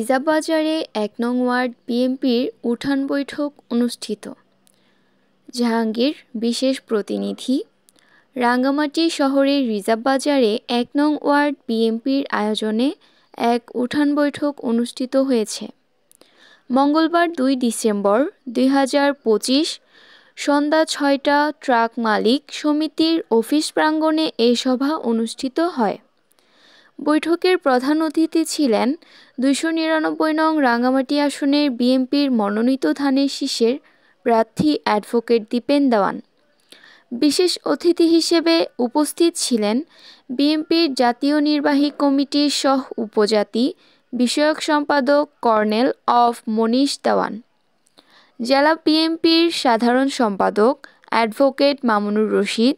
Reserve বাজারে ১ নং word বিএনপির উঠান বৈঠক অনুষ্ঠিত। জাহাঙ্গীর বিশেষ প্রতিনিধি। রাঙ্গামাটি শহরের রিজার্ভ বাজারে ১ নং ওয়ার্ড বিএনপির আয়োজনে এক উঠান বৈঠক অনুষ্ঠিত হয়েছে। মঙ্গলবার ২ ডিসেম্বর ২০২৫ সন্ধ্যা ৬টা ট্রাক মালিক সমিতির অফিস প্রাঙ্গণে এ সভা অনুষ্ঠিত হয়। বৈঠকের প্রধান অতিথি ছিলেন ২৯৯ নং রাঙ্গামাটি আসনের বিএনপির মনোনীত ধানের শীষের প্রার্থী অ্যাডভোকেট দীপেন দেওয়ান। বিশেষ অতিথি হিসেবে উপস্থিত ছিলেন বিএনপির জাতীয় নির্বাহী কমিটির সহ উপজাতি বিষয়ক সম্পাদক কর্নেল অফ মনীষ দেওয়ান, জেলা বিএনপির সাধারণ সম্পাদক অ্যাডভোকেট মামুনুর রশিদ,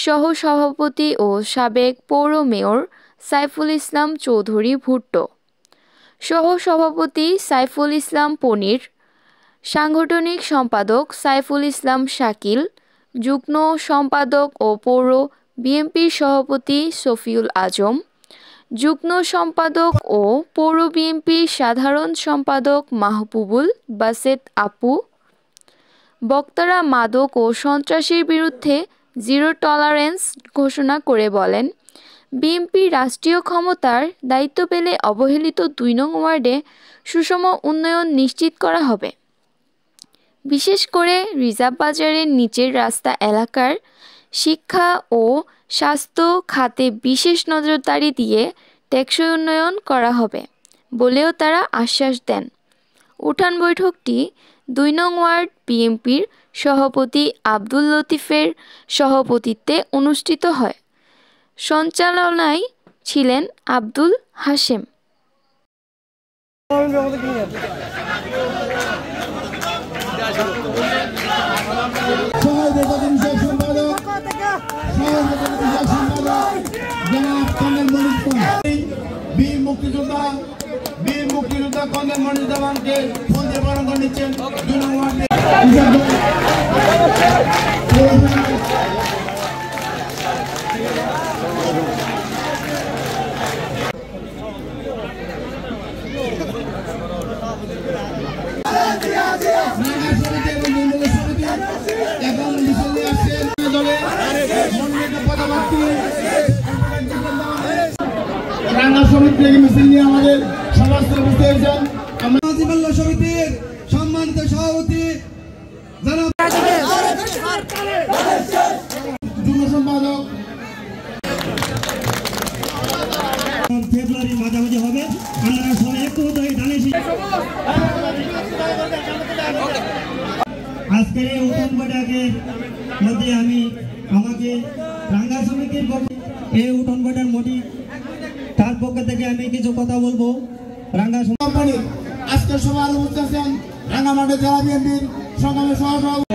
সহ সভাপতি ও সাবেক পৌর মেয়র সাইফুল ইসলাম চৌধুরী ভুট্টো, সহ সভাপতি সাইফুল ইসলাম পনির, সাংগঠনিক সম্পাদক সাইফুল ইসলাম শাকিল, যুগ্ম সম্পাদক ও পৌর বিএনপির সভাপতি শফিউল আজম, যুগ্ম সম্পাদক ও পৌর বিএনপির সাধারণ সম্পাদক মাহবুবুল বাসেত আপু। বক্তারা মাদক ও সন্ত্রাসের বিরুদ্ধে জিরো টলারেন্স ঘোষণা করে বলেন, বিএনপি রাষ্ট্রীয় ক্ষমতার দায়িত্ব পেলে অবহেলিত ২ নং ওয়ার্ডে সুষম উন্নয়ন নিশ্চিত করা হবে। বিশেষ করে রিজার্ভ বাজারের নিচের রাস্তা এলাকার শিক্ষা ও স্বাস্থ্য খাতে বিশেষ নজরদারি দিয়ে টেকসই উন্নয়ন করা হবে বলেও তারা আশ্বাস দেন। উঠান বৈঠকটি ২ নং ওয়ার্ড বিএনপির সভাপতি আব্দুল লতিফের সভাপতিত্বে অনুষ্ঠিত হয়। সঞ্চালনায় ছিলেন আব্দুল হাশেম। মুক্তিযোদ্ধা কর্নেল মনীষ দেওয়ানকে ফোন দিয়ে বরণ নিচ্ছেন। রাঙ্গা সমিতি থেকে মিছিল নিয়ে আমাদের সমস্ত বুঝতে হয়েছেন। আমরা সমিতির সম্মানিত সভাপতি জনাব যুগ্ম সম্পাদক ফেব্রুয়ারি মাঝামাঝি হবে। আপনারা সবাই একটু আজকের এই উঠান বৈঠকের মধ্যে আমি আমাকে রাঙ্গা সমিতির এই উঠান বৈঠক মোটি তার পক্ষ থেকে আমি কিছু কথা বলবো। রাঙ্গা কোম্পানি আজকের সভায় উপস্থিত আছেন রাঙ্গামাটি জেলা বিএনপির সংগ্রামী সহসভাপতি